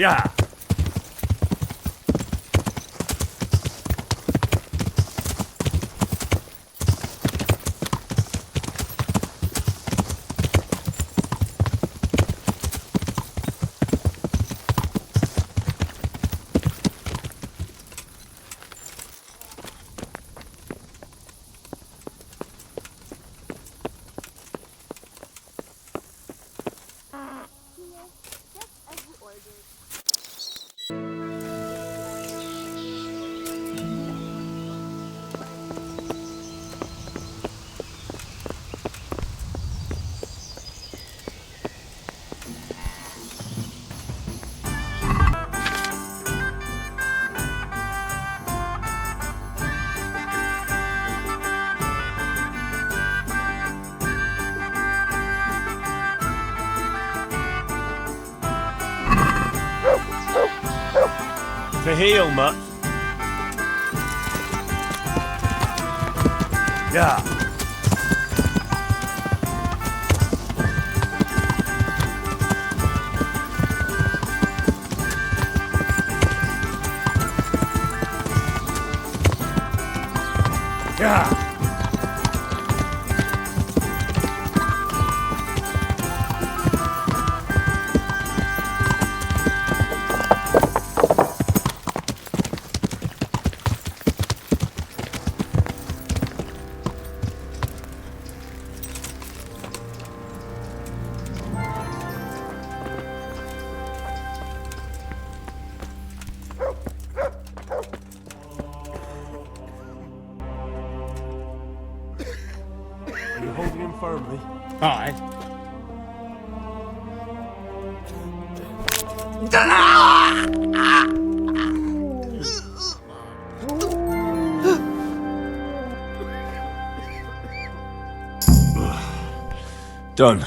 Yeah. To heal much? Yeah. Yeah. Are you holding him firmly? Aye. Done.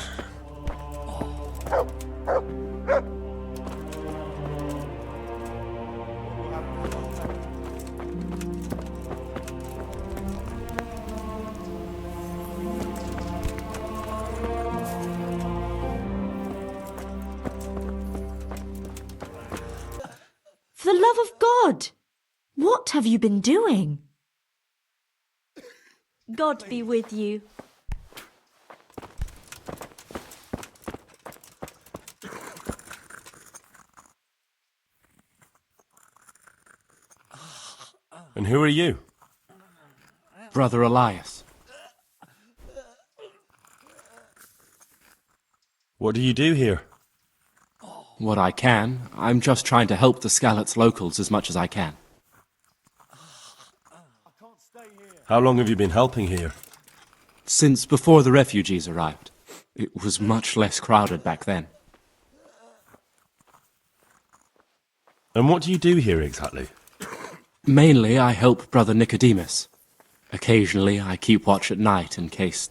For the love of God, what have you been doing? God be with you. And who are you? Brother Elias. What do you do here? What I can. I'm just trying to help the Skalitz locals as much as I can. How long have you been helping here? Since before the refugees arrived. It was much less crowded back then. And what do you do here exactly? Mainly, I help Brother Nicodemus. Occasionally, I keep watch at night in case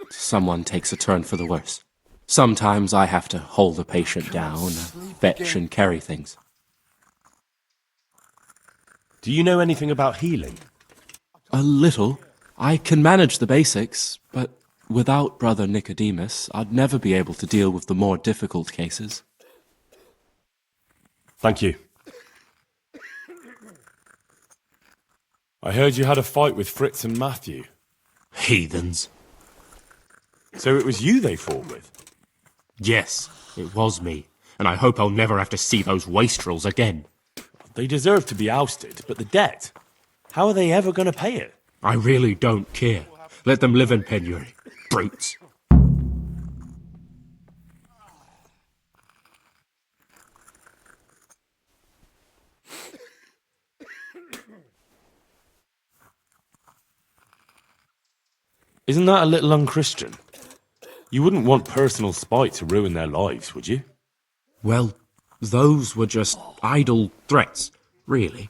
someone takes a turn for the worse. Sometimes I have to hold the patient down, fetch and carry things. Do you know anything about healing? A little. I can manage the basics, but without Brother Nicodemus, I'd never be able to deal with the more difficult cases. Thank you. I heard you had a fight with Fritz and Matthew. Heathens. So it was you they fought with? Yes, it was me, and I hope I'll never have to see those wastrels again. They deserve to be ousted, but the debt? How are they ever going to pay it? I really don't care. Let them live in penury. Brutes. Isn't that a little unchristian? You wouldn't want personal spite to ruin their lives, would you? Well, those were just idle threats, really.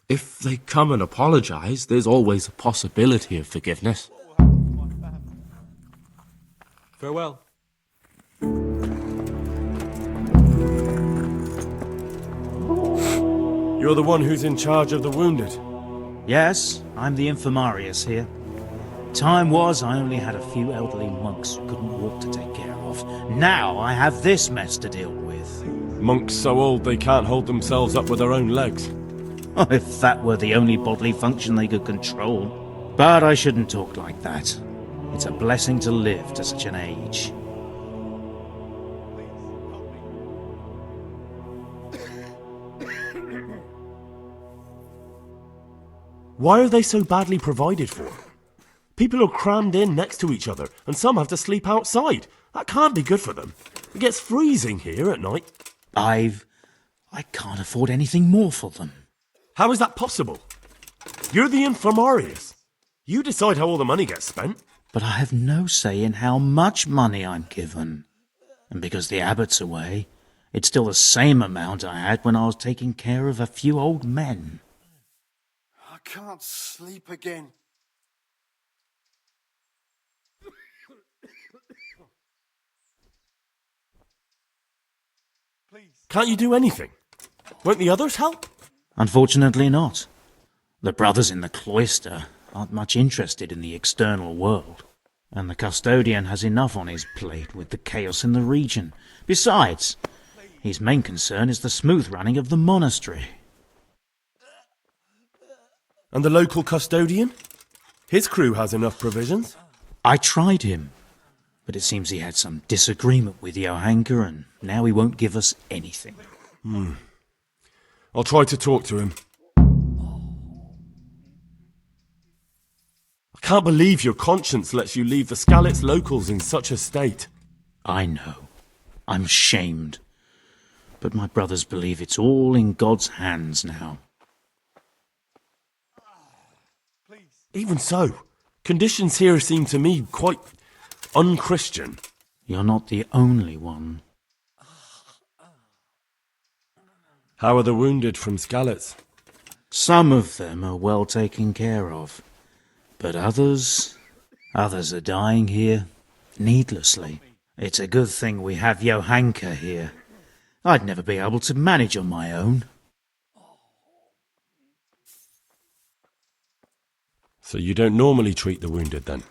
If they come and apologize, there's always a possibility of forgiveness. Farewell. You're the one who's in charge of the wounded. Yes, I'm the infirmarius here. Time was I only had a few elderly monks who couldn't walk to take care of. Now I have this mess to deal with. Monks so old they can't hold themselves up with their own legs. If that were the only bodily function they could control. But I shouldn't talk like that. It's a blessing to live to such an age. Why are they so badly provided for? People are crammed in next to each other, and some have to sleep outside. That can't be good for them. It gets freezing here at night. I can't afford anything more for them. How is that possible? You're the infirmarius. You decide how all the money gets spent. But I have no say in how much money I'm given. And because the abbot's away, it's still the same amount I had when I was taking care of a few old men. I can't sleep again. Can't you do anything? Won't the others help? Unfortunately not. The brothers in the cloister aren't much interested in the external world, and the custodian has enough on his plate with the chaos in the region. Besides, his main concern is the smooth running of the monastery. And the local custodian? His crew has enough provisions. I tried him, but it seems he had some disagreement with Johanka, and now he won't give us anything. I'll try to talk to him. I can't believe your conscience lets you leave the Skalitz locals in such a state. I know. I'm ashamed. But my brothers believe it's all in God's hands now. Even so, conditions here seem to me quite unchristian. You're not the only one. How are the wounded from Skalitz? Some of them are well taken care of. But others are dying here needlessly. It's a good thing we have Johanka here. I'd never be able to manage on my own. So you don't normally treat the wounded then?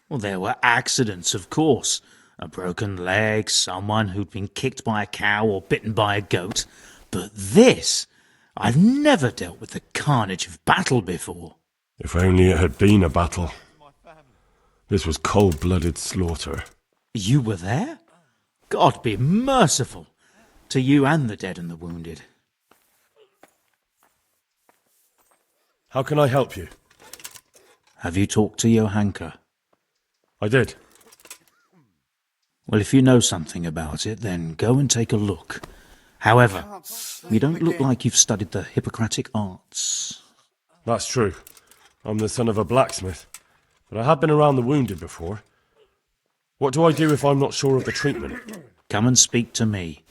Well, there were accidents, of course. A broken leg, someone who'd been kicked by a cow or bitten by a goat. But this, I've never dealt with the carnage of battle before. If only it had been a battle. This was cold-blooded slaughter. You were there? God be merciful to you and the dead and the wounded. How can I help you? Have you talked to Johanka? I did. Well, if you know something about it, then go and take a look. However, you don't look like you've studied the Hippocratic arts. That's true. I'm the son of a blacksmith, but I have been around the wounded before. What do I do if I'm not sure of the treatment? Come and speak to me.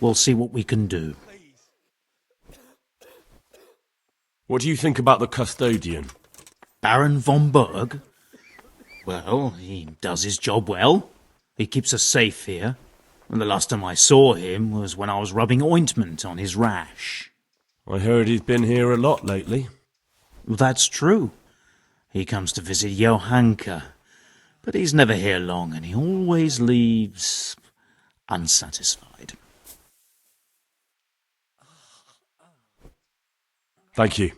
We'll see what we can do. What do you think about the custodian? Baron von Berg? Well, he does his job well. He keeps us safe here. And the last time I saw him was when I was rubbing ointment on his rash. I heard he's been here a lot lately. Well, that's true. He comes to visit Johanka, but he's never here long, and he always leaves unsatisfied. Thank you.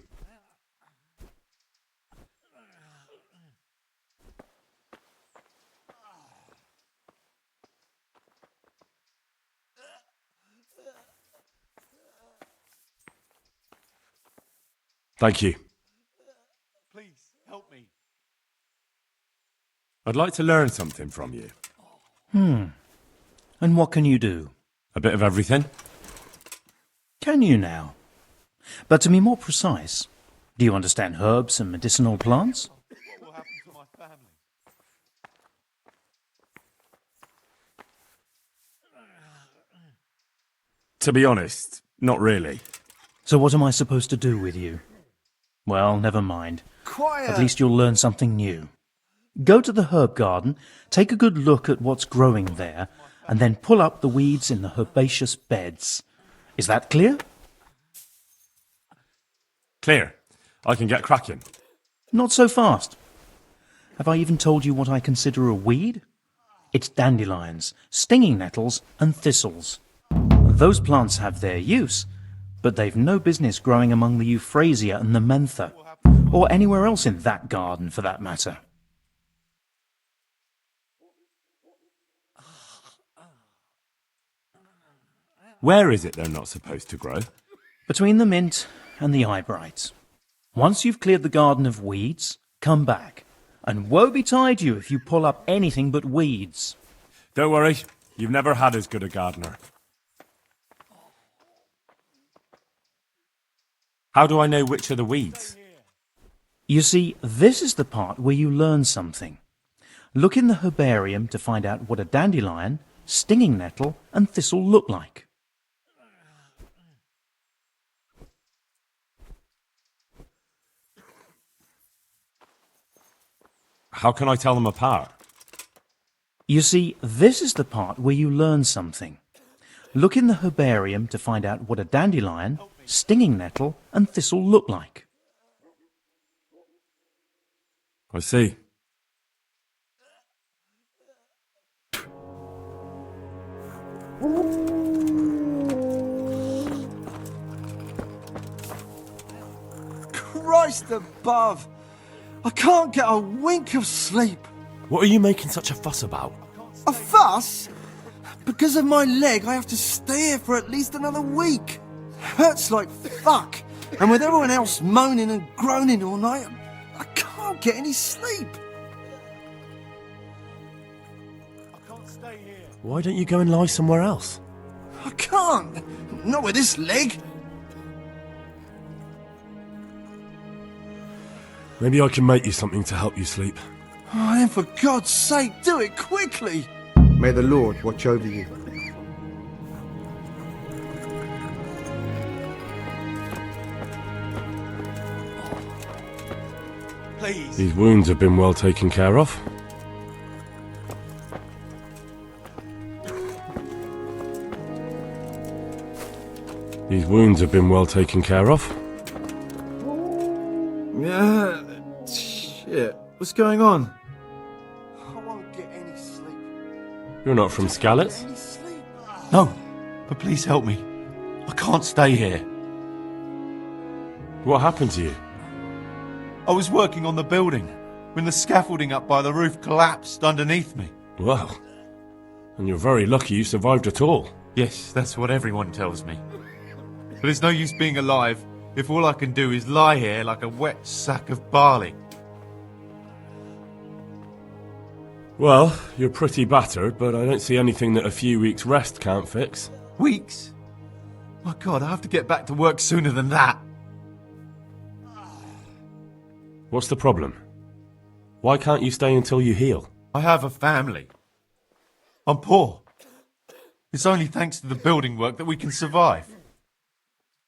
Thank you. Please, help me. I'd like to learn something from you. And what can you do? A bit of everything. Can you now? But to be more precise, do you understand herbs and medicinal plants? What will happen to my family? To be honest, not really. So what am I supposed to do with you? Well, never mind. Quiet! At least you'll learn something new. Go to the herb garden, take a good look at what's growing there, and then pull up the weeds in the herbaceous beds. Is that clear? Clear. I can get cracking. Not so fast. Have I even told you what I consider a weed? It's dandelions, stinging nettles, and thistles. Those plants have their use, but they've no business growing among the euphrasia and the mentha, or anywhere else in that garden for that matter. Where is it they're not supposed to grow? Between the mint and the eyebright. Once you've cleared the garden of weeds, come back. And woe betide you if you pull up anything but weeds. Don't worry, you've never had as good a gardener. How do I know which are the weeds? You see, this is the part where you learn something. Look in the herbarium to find out what a dandelion, stinging nettle, and thistle look like. How can I tell them apart? You see, this is the part where you learn something. Look in the herbarium to find out what a dandelion, stinging nettle, and thistle look like. I see. Christ above! I can't get a wink of sleep. What are you making such a fuss about? A fuss? Because of my leg, I have to stay here for at least another week. Hurts like fuck. And with everyone else moaning and groaning all night, I can't get any sleep. I can't stay here. Why don't you go and lie somewhere else? I can't. Not with this leg. Maybe I can make you something to help you sleep. Oh, then for God's sake, do it quickly. May the Lord watch over you. Please. These wounds have been well taken care of. These wounds have been well taken care of. Yeah. Shit. What's going on? I won't get any sleep. You're not from Skalitz? Any sleep. No, but please help me. I can't stay here. What happened to you? I was working on the building when the scaffolding up by the roof collapsed underneath me. Well, and you're very lucky you survived at all. Yes, that's what everyone tells me. But it's no use being alive if all I can do is lie here like a wet sack of barley. Well, you're pretty battered, but I don't see anything that a few weeks' rest can't fix. Weeks? My God, I have to get back to work sooner than that. What's the problem? Why can't you stay until you heal? I have a family. I'm poor. It's only thanks to the building work that we can survive.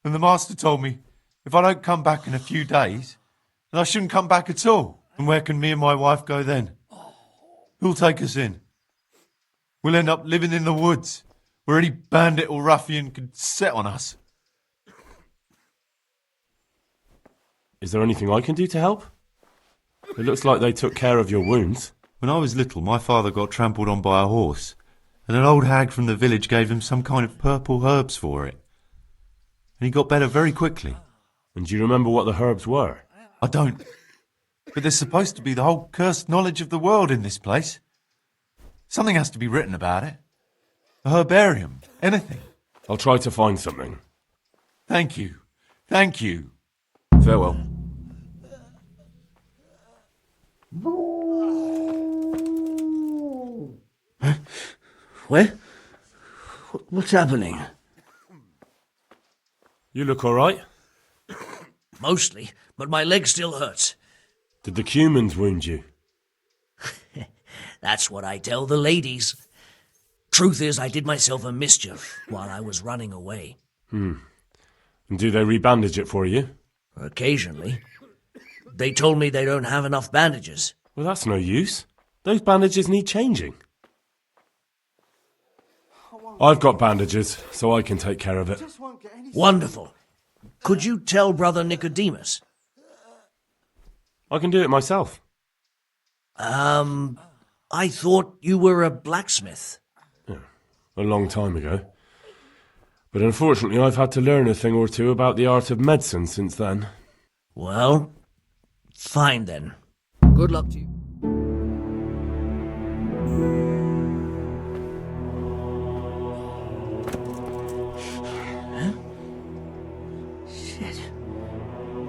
And the master told me if I don't come back in a few days, then I shouldn't come back at all. And where can me and my wife go then? Who'll take us in? We'll end up living in the woods, where any bandit or ruffian could set on us. Is there anything I can do to help? It looks like they took care of your wounds. When I was little, my father got trampled on by a horse, and an old hag from the village gave him some kind of purple herbs for it. And he got better very quickly. And do you remember what the herbs were? I don't. But there's supposed to be the whole cursed knowledge of the world in this place. Something has to be written about it. A herbarium. Anything. I'll try to find something. Thank you. Thank you. Farewell. Where? What's happening? You look all right. Mostly, but my leg still hurts. Did the cumins wound you? That's what I tell the ladies. Truth is, I did myself a mischief while I was running away. And do they rebandage it for you? Occasionally. They told me they don't have enough bandages. Well, that's no use. Those bandages need changing. I've got bandages, so I can take care of it. Wonderful. Could you tell Brother Nicodemus? I can do it myself. I thought you were a blacksmith. A long time ago. But unfortunately I've had to learn a thing or two about the art of medicine since then. Well, fine then. Good luck to you. Huh? Shit.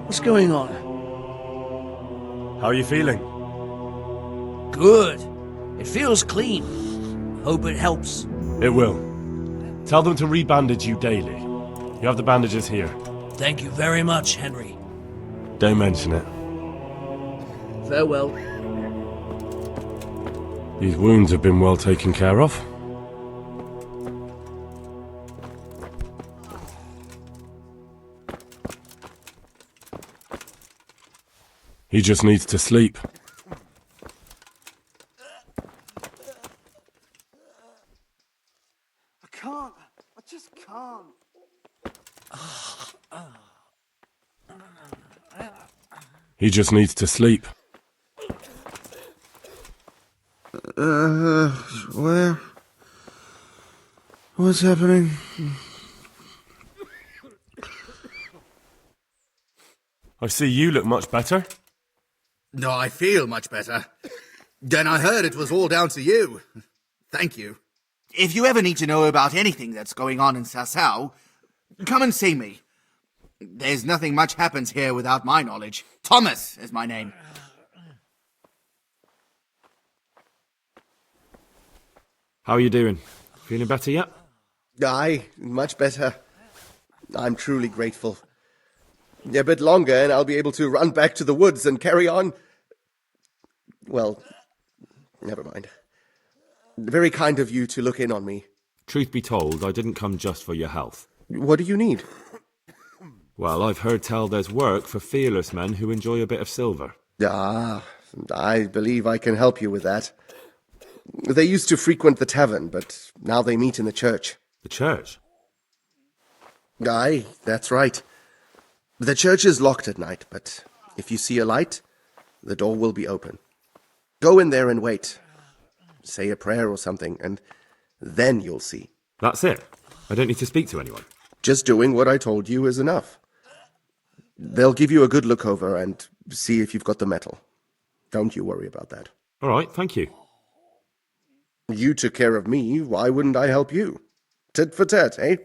What's going on? How are you feeling? Good. It feels clean. Hope it helps. It will. Tell them to rebandage you daily. You have the bandages here. Thank you very much, Henry. Don't mention it. Farewell. These wounds have been well taken care of. He just needs to sleep. I can't. I just can't. He just needs to sleep. Where? What's happening? I see you look much better. No, I feel much better. Then I heard it was all down to you. Thank you. If you ever need to know about anything that's going on in Sasau, come and see me. There's nothing much happens here without my knowledge. Thomas is my name. How are you doing? Feeling better yet? Aye, much better. I'm truly grateful. A bit longer and I'll be able to run back to the woods and carry on. Well, never mind. Very kind of you to look in on me. Truth be told, I didn't come just for your health. What do you need? Well, I've heard tell there's work for fearless men who enjoy a bit of silver. Ah, I believe I can help you with that. They used to frequent the tavern, but now they meet in the church. The church? Aye, that's right. The church is locked at night, but if you see a light, the door will be open. Go in there and wait. Say a prayer or something, and then you'll see. That's it? I don't need to speak to anyone? Just doing what I told you is enough. They'll give you a good look over and see if you've got the metal. Don't you worry about that. All right, thank you. You took care of me, why wouldn't I help you? Tit for tat, eh?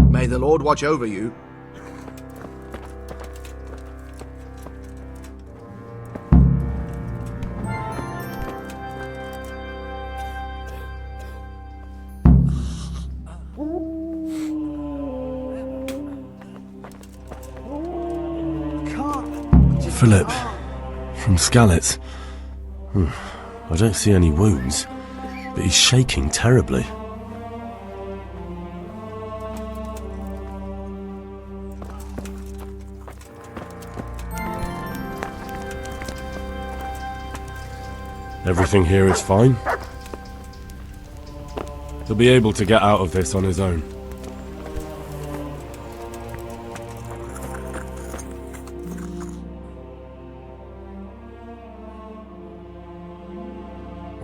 May the Lord watch over you. Philip, from Skalitz. I don't see any wounds, but he's shaking terribly. Everything here is fine. He'll be able to get out of this on his own.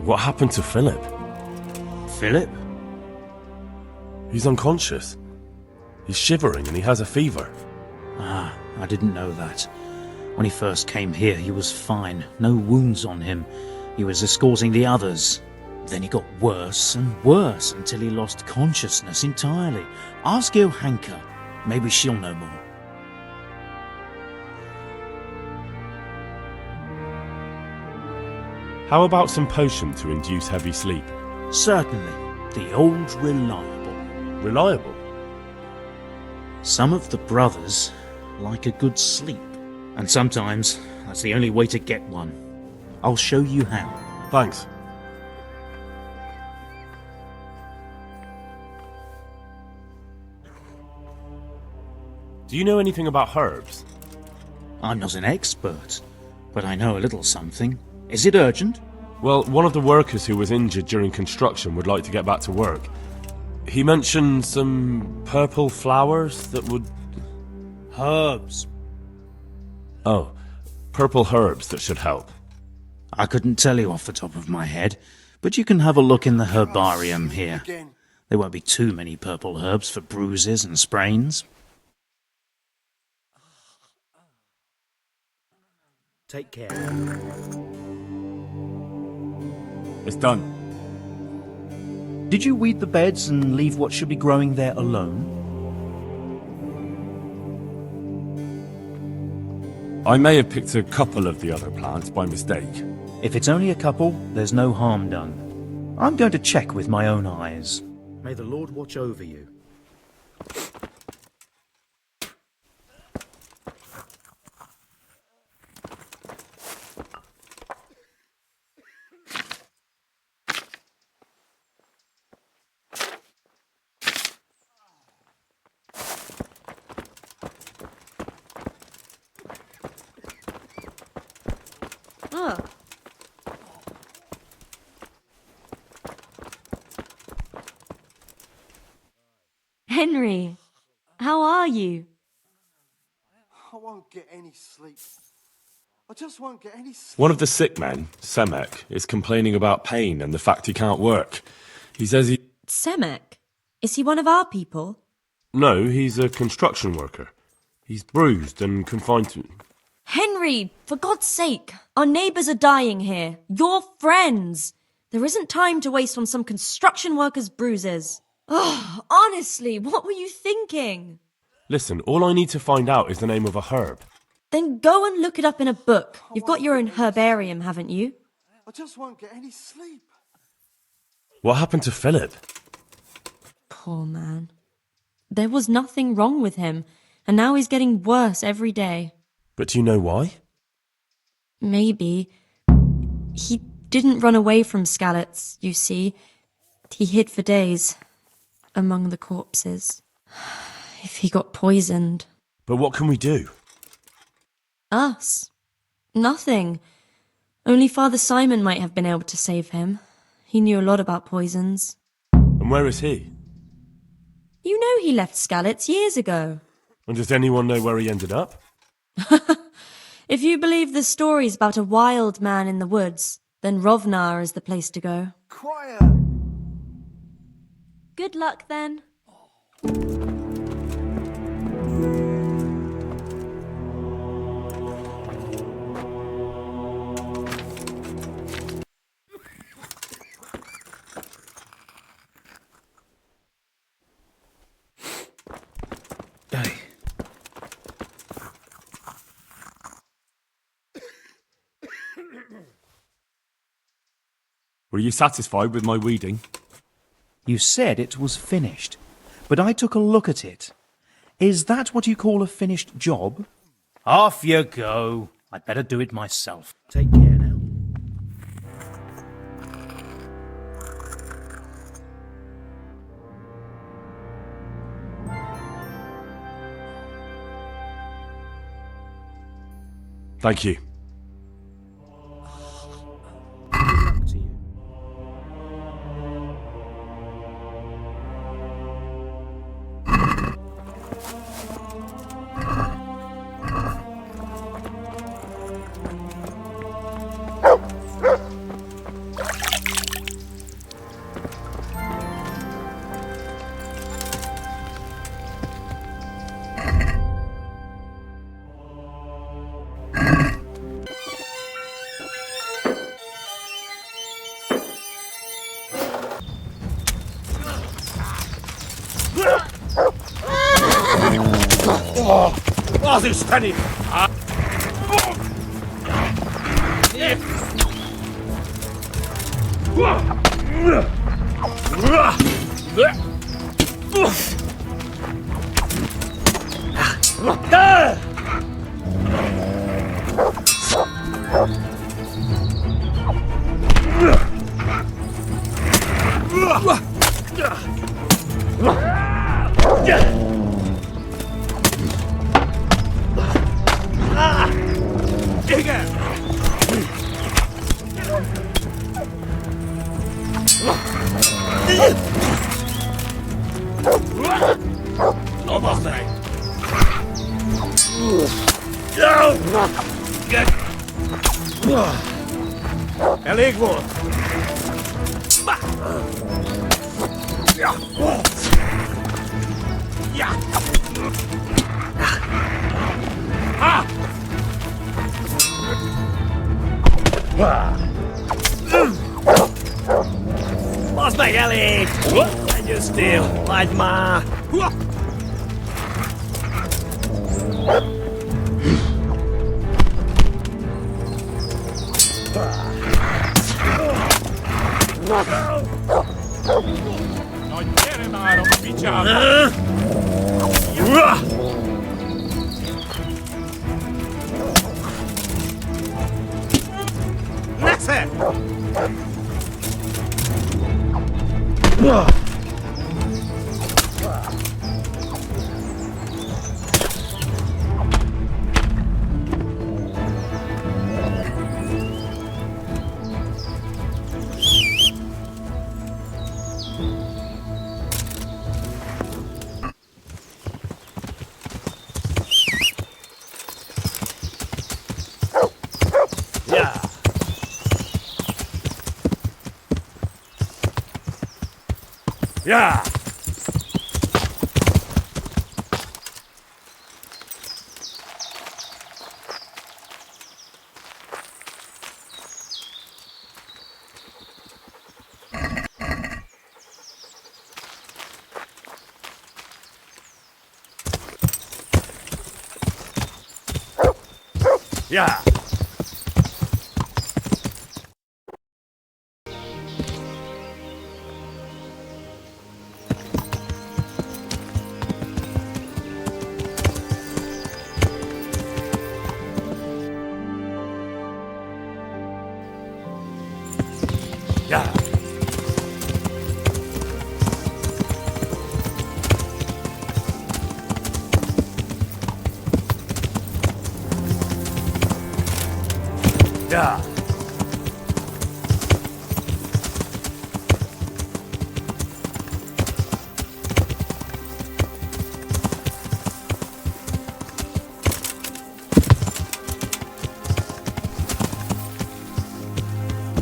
What happened to Philip? Philip? He's unconscious. He's shivering and he has a fever. Ah, I didn't know that. When he first came here, he was fine. No wounds on him. He was escorting the others. Then he got worse and worse until he lost consciousness entirely. Ask Johanka. Maybe she'll know more. How about some potion to induce heavy sleep? Certainly. The old reliable. Reliable? Some of the brothers like a good sleep. And sometimes that's the only way to get one. I'll show you how. Thanks. Do you know anything about herbs? I'm not an expert, but I know a little something. Is it urgent? Well, one of the workers who was injured during construction would like to get back to work. He mentioned some purple flowers that would... Herbs. Oh, purple herbs that should help. I couldn't tell you off the top of my head, but you can have a look in the herbarium here. There won't be too many purple herbs for bruises and sprains. Take care. It's done. Did you weed the beds and leave what should be growing there alone? I may have picked a couple of the other plants by mistake. If it's only a couple, there's no harm done. I'm going to check with my own eyes. May the Lord watch over you. Oh. Henry, how are you? I won't get any sleep. I just won't get any sleep. One of the sick men, Semek, is complaining about pain and the fact he can't work. He says he... Semek? Is he one of our people? No, he's a construction worker. He's bruised and confined to... Henry, for God's sake, our neighbours are dying here. You're friends. There isn't time to waste on some construction worker's bruises. Oh, honestly, what were you thinking? Listen, all I need to find out is the name of a herb. Then go and look it up in a book. You've got your own herbarium, haven't you? I just won't get any sleep. What happened to Philip? Poor man. There was nothing wrong with him, and now he's getting worse every day. But do you know why? Maybe. He didn't run away from Skalitz, you see. He hid for days, among the corpses. If he got poisoned. But what can we do? Us? Nothing. Only Father Simon might have been able to save him. He knew a lot about poisons. And where is he? You know he left Skalitz years ago. And does anyone know where he ended up? If you believe the stories about a wild man in the woods, then Rovnar is the place to go. Quiet! Good luck, then. Were you satisfied with my weeding? You said it was finished, but I took a look at it. Is that what you call a finished job? Off you go. I'd better do it myself. Take care now. Thank you. Good luck to you. Was ist denn? Elég volt! Boss meg elég! Legyőztél, vagy már! Na gyere már a picsába! Nesze! Yeah! Yeah! Yeah! Yeah!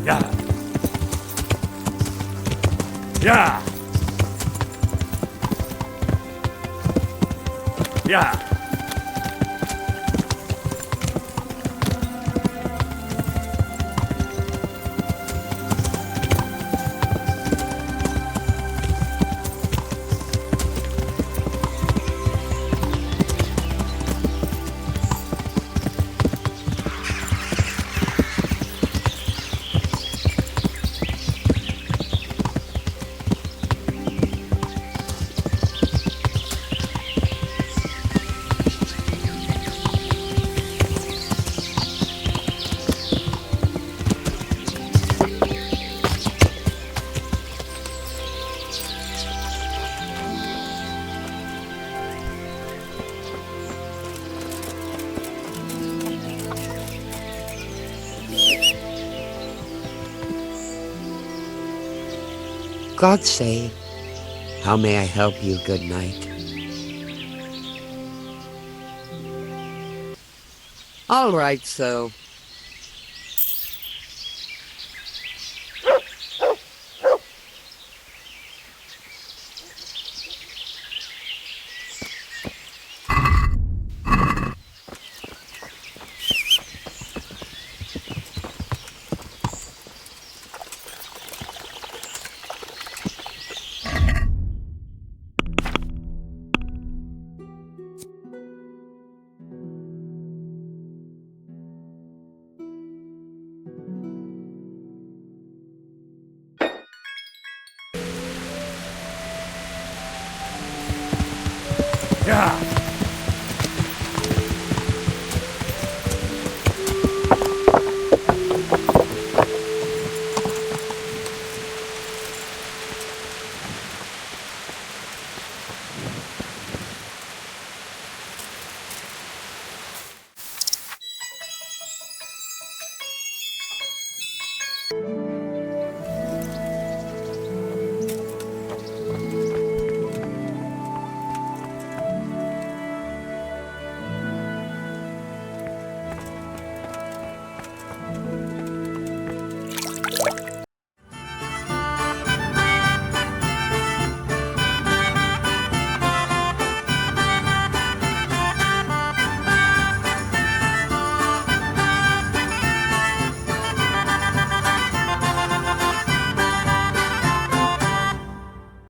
Yeah! Yeah! Yeah! God save. How may I help you? Good night. All right, so. Yeah!